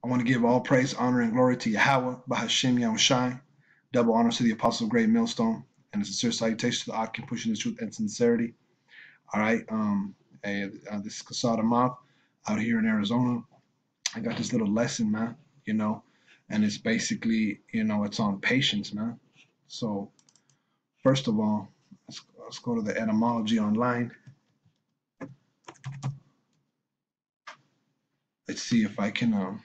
I want to give all praise, honor, and glory to Yahawah, bahasham, Yahawashi. Double honors to the Apostle of Great Millstone, and a sincere salutation to the Akim pushing the truth and sincerity. All right, this is Kasada Moth out here in Arizona. I got this little lesson, man, and it's basically, it's on patience, man. So, first of all, let's go to the etymology online. Let's see if I can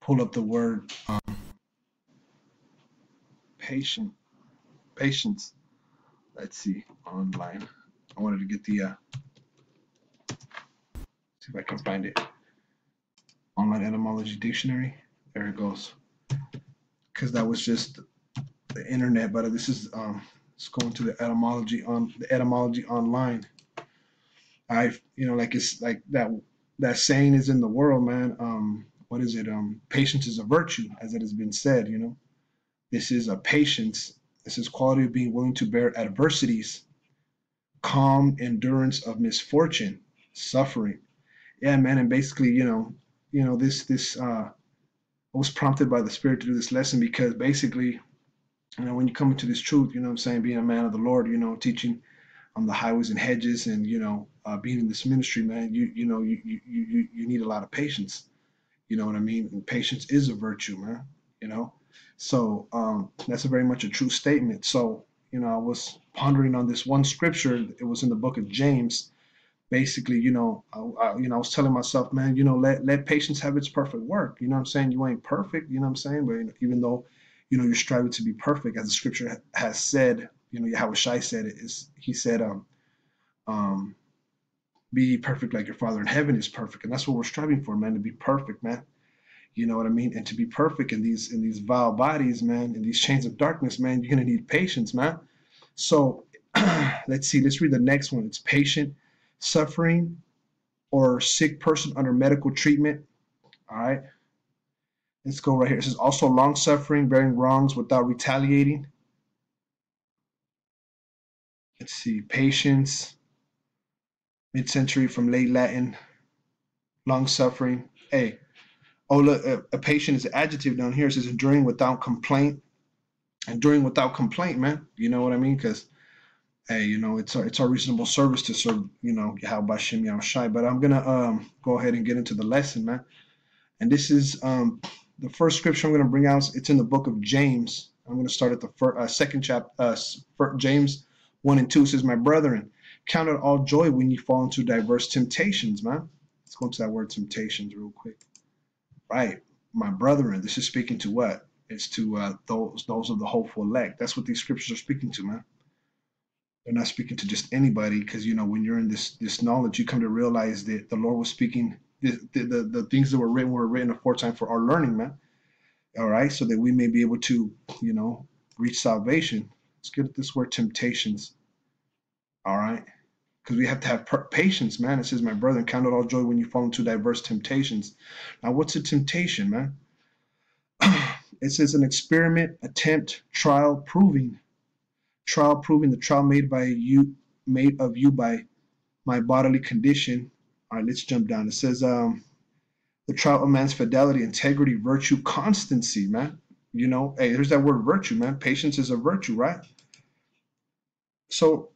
pull up the word patience. Let's see, online. I wanted to get the see if I can find it. Online etymology dictionary. There it goes. Because that was just the internet, but this is let's go into the etymology online. It's like that saying is in the world, man. What is it? Patience is a virtue, as it has been said. This is a patience. This is quality of being willing to bear adversities, calm endurance of misfortune, suffering. Yeah, man. And basically, this I was prompted by the Spirit to do this lesson because basically, when you come into this truth, what I'm saying, being a man of the Lord, teaching on the highways and hedges, and being in this ministry, man, you need a lot of patience. You know what I mean? And patience is a virtue, man. So that's a very much a true statement. So I was pondering on this one scripture. It was in the book of James. Basically, I was telling myself, man, let patience have its perfect work. You know what I'm saying? You ain't perfect. You know what I'm saying? But even though you're striving to be perfect, as the scripture has said, Yahawashi said it, he said, be perfect like your Father in heaven is perfect. And that's what we're striving for, man, to be perfect, man. You know what I mean? And to be perfect in these vile bodies, man, in these chains of darkness, man, you're going to need patience, man. So let's see. Let's read the next one. It's patient, suffering, or sick person under medical treatment. All right. Let's go right here. It says also long suffering, bearing wrongs without retaliating. Let's see. Patience, mid-century from late Latin, long suffering. Hey, oh look, a patient is an adjective down here. It says enduring without complaint. Enduring without complaint, man. You know what I mean? Because hey, it's our reasonable service to serve, Yahawashi, Yahawashi. But I'm gonna go ahead and get into the lesson, man. And this is the first scripture I'm gonna bring out. It's in the book of James. I'm gonna start at the second chapter, James 1 and 2. It says, "My brethren, count it all joy when you fall into diverse temptations," man. Let's go into that word temptations real quick. Right, my brethren. This is speaking to what? It's to those of the hopeful elect. That's what these scriptures are speaking to, man. They're not speaking to just anybody, because when you're in this knowledge, you come to realize that the Lord was speaking. The things that were written aforetime for our learning, man. All right, so that we may be able to, reach salvation. Let's get at this word temptations. All right, because we have to have patience, man. It says, "My brethren, count it all joy when you fall into diverse temptations." Now, what's a temptation, man? It says an experiment, attempt, trial, proving. Trial proving, the trial made of you by my bodily condition. All right, let's jump down. It says the trial of man's fidelity, integrity, virtue, constancy, man. Hey, there's that word virtue, man. Patience is a virtue, right? So,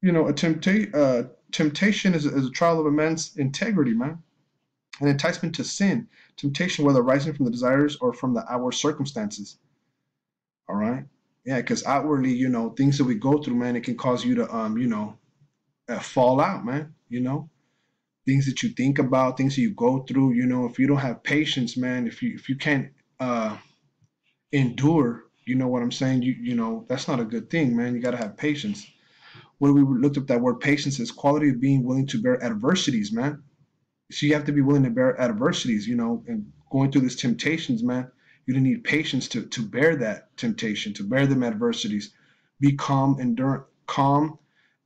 a temptation is a trial of a man's integrity, man. An enticement to sin. Temptation, whether rising from the desires or from the outward circumstances. All right. Yeah, because outwardly, things that we go through, man, it can cause you to, fall out, man. Things that you think about, things that you go through. If you don't have patience, man, if you can't endure, you know what I'm saying? That's not a good thing, man. You got to have patience. When we looked up that word patience, is quality of being willing to bear adversities, man. So you have to be willing to bear adversities, and going through these temptations, man. You need patience to bear that temptation, to bear them adversities. Be calm and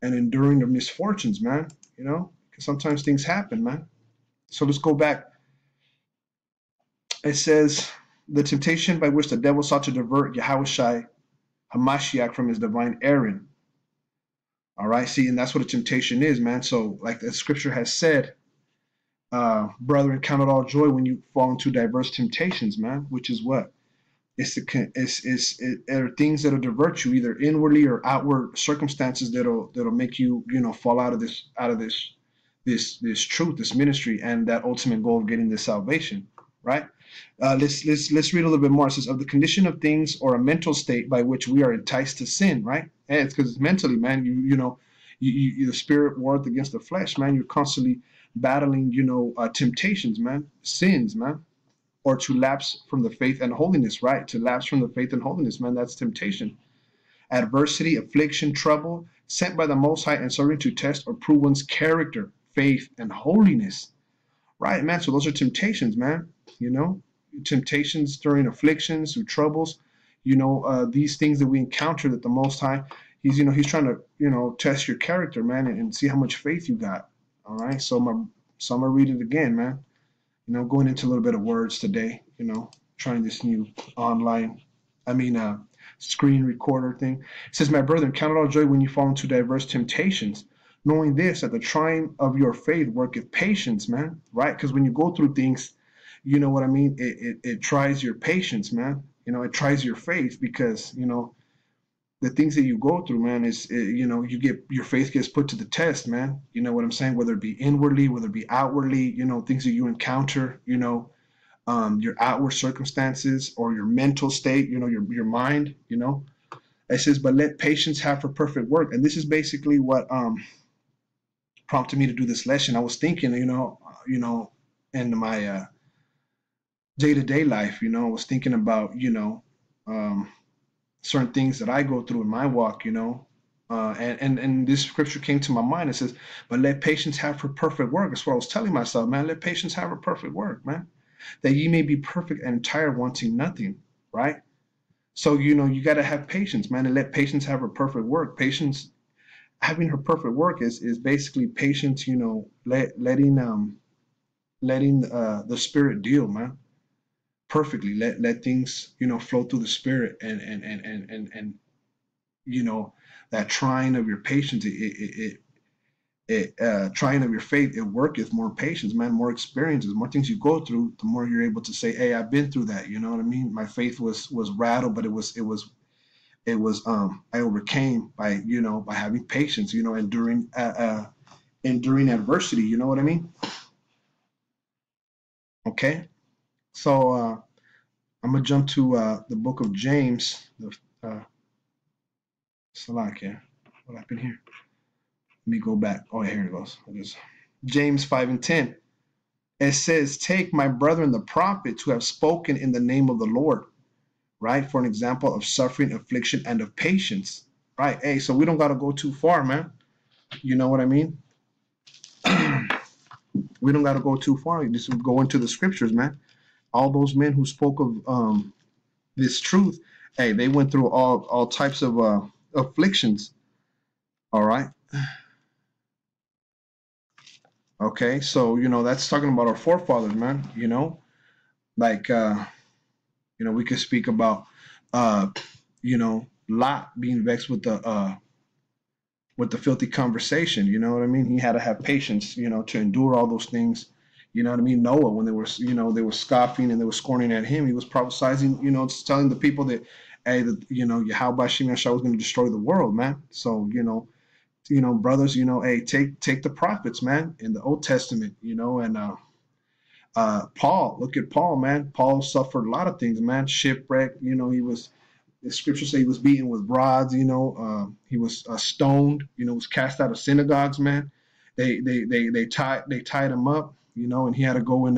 enduring the misfortunes, man. Because sometimes things happen, man. So let's go back. It says the temptation by which the devil sought to divert Yahawashi Hamashiach from his divine errand. All right, see, and that's what a temptation is, man. So, like the scripture has said, Brethren, count it all joy when you fall into diverse temptations, man. Which is what? It are things that'll divert you either inwardly or outward circumstances that'll make you fall out of this truth, this ministry, and that ultimate goal of getting this salvation, right? Let's read a little bit more. It says, of the condition of things or a mental state by which we are enticed to sin, right? And it's because it's mentally, man. The spirit warreth against the flesh, man. You're constantly battling, temptations, man, sins, man, or to lapse from the faith and holiness, right? To lapse from the faith and holiness, man. That's temptation. Adversity, affliction, trouble, sent by the Most High and serving to test or prove one's character, faith, and holiness. Right, man. So those are temptations, man. Temptations during afflictions, through troubles. These things that we encounter that the Most High, he's trying to, test your character, man, and see how much faith you got. All right. So I'm gonna read it again, man. Going into a little bit of words today. Trying this new online, screen recorder thing. It says, my brethren, count it all joy when you fall into diverse temptations, knowing this, that the trying of your faith worketh patience, man. Right? Because when you go through things, you know what I mean? It tries your patience, man. It tries your faith because, the things that you go through, man, your faith gets put to the test, man. You know what I'm saying? Whether it be inwardly, whether it be outwardly, things that you encounter, your outward circumstances or your mental state, your mind, It says, but let patience have her perfect work. And this is basically what prompted me to do this lesson. I was thinking, in my day-to-day life, I was thinking about, certain things that I go through in my walk, and this scripture came to my mind. It says, but let patience have her perfect work. That's what I was telling myself, man. Let patience have her perfect work, man. That ye may be perfect and entire, wanting nothing, right? So, you got to have patience, man, and let patience have her perfect work. Patience, having her perfect work is basically patience, letting the spirit deal, man, perfectly. Let things, flow through the spirit and that trying of your patience, trying of your faith, it worketh more patience, man, more experiences, more things you go through, the more you're able to say, hey, I've been through that. You know what I mean? My faith was rattled, but I overcame by having patience, enduring adversity. You know what I mean? Okay. So I'm gonna jump to the book of James, the Salakia. What happened here? Let me go back. Oh, here it goes. James 5:10. It says, take my brethren, the prophets, who have spoken in the name of the Lord, right? For an example of suffering, affliction, and of patience, right? Hey, so we don't got to go too far, man. You know what I mean? We don't got to go too far. Just go into the scriptures, man. All those men who spoke of this truth, hey, they went through all types of afflictions. All right. Okay, so that's talking about our forefathers, man. Like we could speak about Lot being vexed with the filthy conversation. You know what I mean? He had to have patience, to endure all those things. You know what I mean? Noah, when they were scoffing and they were scorning at him, he was prophesizing, telling the people that, hey, Yahawashi was going to destroy the world, man. So, brothers, hey, take the prophets, man, in the Old Testament, and Paul, look at Paul, man. Paul suffered a lot of things, man. Shipwreck, the scripture say he was beaten with rods, he was stoned, was cast out of synagogues, man. They tied him up, and he had to go and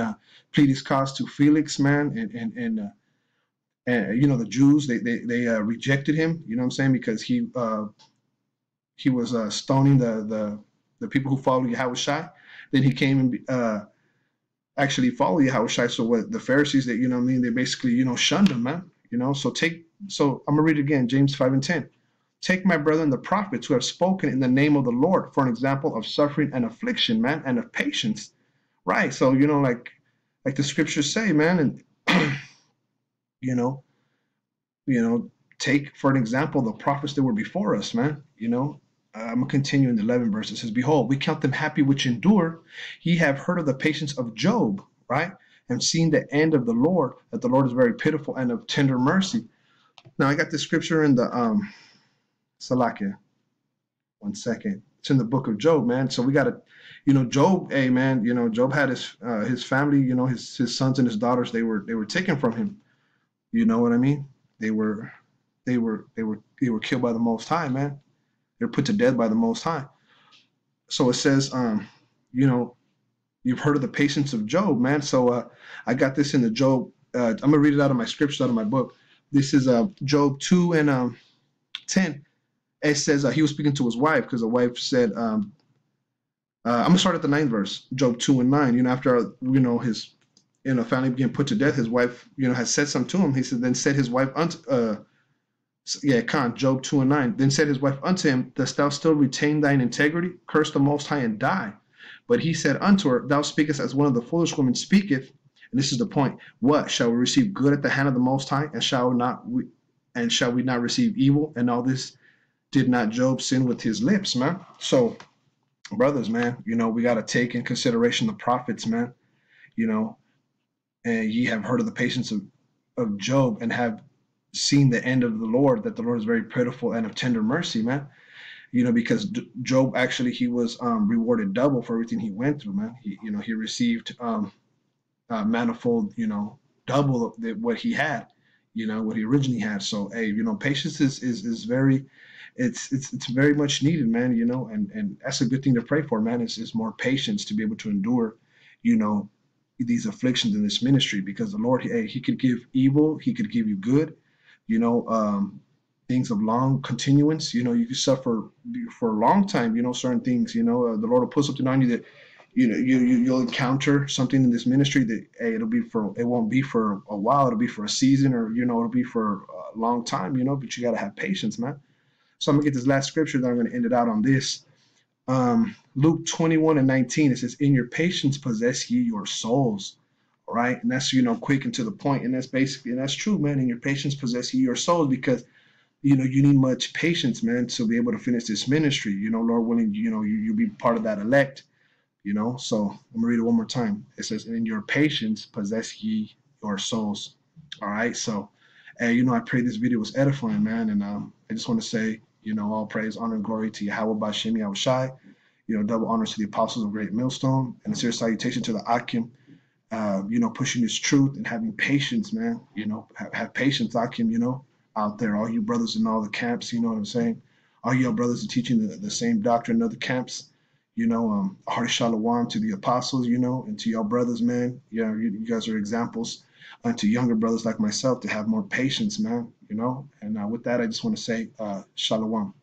plead his cause to Felix, man, and the Jews, they rejected him, you know what I'm saying, because he was stoning the people who follow Yahawashi. Then he came and actually follow Yahawashi. So what the Pharisees, that they basically shunned him, man. So I'm gonna read it again, James 5:10. Take my brethren, the prophets, who have spoken in the name of the Lord, for an example of suffering and affliction, man, and of patience. Right. So like the scriptures say, man, and take for an example the prophets that were before us, man. I'm going to continue in the 11th verse. It says, Behold, we count them happy which endure. Ye have heard of the patience of Job, right? And seen the end of the Lord, that the Lord is very pitiful and of tender mercy. Now, I got this scripture in the Salakia. 1 second. It's in the book of Job, man. So we got to, Job, hey, man, Job had his family, his sons and his daughters, they were taken from him. You know what I mean? They were killed by the Most High, man. They're put to death by the Most High. So it says, you've heard of the patience of Job, man. So I got this in the Job. I'm gonna read it out of my scriptures, out of my book. This is Job 2 and 10. It says he was speaking to his wife because the wife said, I'm gonna start at the 9th verse, Job 2 and 9. After his family began put to death, his wife had said something to him. He said, then said his wife unto Job 2 and 9. Then said his wife unto him, Dost thou still retain thine integrity? Curse the Most High and die. But he said unto her, Thou speakest as one of the foolish women speaketh. And this is the point. What? Shall we receive good at the hand of the Most High, and shall we not receive evil? And all this did not Job sin with his lips, man? So, brothers, man, we got to take in consideration the prophets, man. And ye have heard of the patience of Job, and have seen the end of the Lord, that the Lord is very pitiful and of tender mercy, man. Because Job actually, he was rewarded double for everything he went through, man. He received manifold, double of what he had, what he originally had. So, hey, patience is very, it's very much needed, man. And that's a good thing to pray for, man. Is more patience to be able to endure, these afflictions in this ministry, because the Lord, hey, he could give evil, he could give you good. Things of long continuance. You could suffer for a long time. Certain things. The Lord will put something on you that you'll encounter something in this ministry that, hey, it won't be for a while. It'll be for a season, or it'll be for a long time. But you gotta have patience, man. So I'm gonna get this last scripture, then I'm gonna end it out on this. Luke 21 and 19. It says, "In your patience possess ye your souls." All right, and that's quick and to the point, and that's true, man. In your patience possess ye your souls, because you need much patience, man, to be able to finish this ministry. Lord willing, you be part of that elect. So I'm gonna read it one more time. It says, "In your patience possess ye your souls." All right, so I pray this video was edifying, man, and I just want to say, all praise, honor, and glory to Yahawah, bahasham, Yahawashi. Double honors to the apostles of Great Millstone, and a serious salutation to the Akim. Pushing this truth and having patience, man. Have patience, Akim, out there. All you brothers in all the camps, you know what I'm saying? All y'all brothers are teaching the same doctrine in other camps. Hearty shalom to the apostles, and to y'all brothers, man. You guys are examples to younger brothers like myself to have more patience, man. And with that, I just want to say shalom.